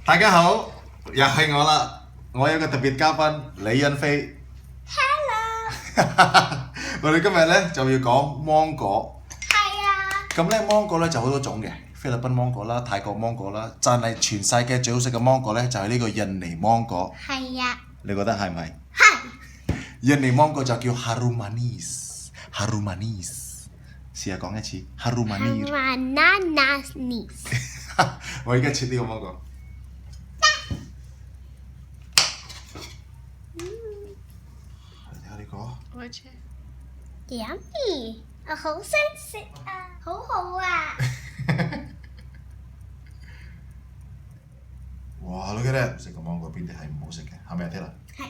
大家好，又係我啦，我有個特別嘉賓李欣飛。Hello。我哋今日咧就要講芒果。係啊。咁咧芒果咧就好多種嘅，菲律賓芒果啦、泰國芒果啦，但係全世界最好食嘅芒果咧就係呢個印尼芒果。係啊。你覺得係咪？係。印尼芒果就叫 harum manis，harum manis。試下講一次 harum manis。Bananas。我而家切呢個芒果。睇下呢個。我切。Yummy！我好想食啊，好好啊。哇！look at that，食個芒果邊啲係唔好食嘅，係咪啊？聽啦。係。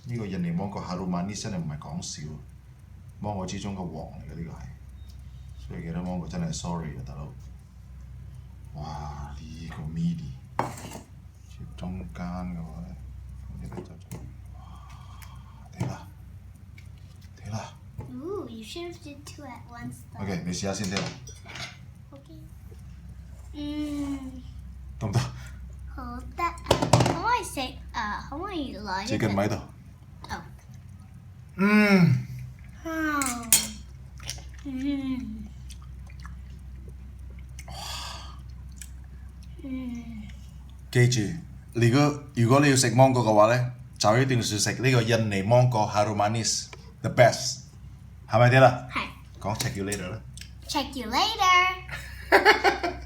呢個印尼芒果 harum manis 真係唔係講笑，芒果之中嘅王嚟嘅呢個係，所以記得芒果真係 sorry 啊，大佬。哇！呢個 midi 切中間嘅話咧，咁呢個就哇！睇啦，睇啦。Ooh, you should have did two at once. OK， 你試下先聽啦。OK。得唔得？好得啊！可唔可以食啊？可唔可以攞一隻？接近咪度。哦。嗯。記住，如果你要食芒果嘅話咧，就一定要食呢個印尼芒果 harum manis，the best， 係咪啲啦？係。講 check you later 啦。Check you later.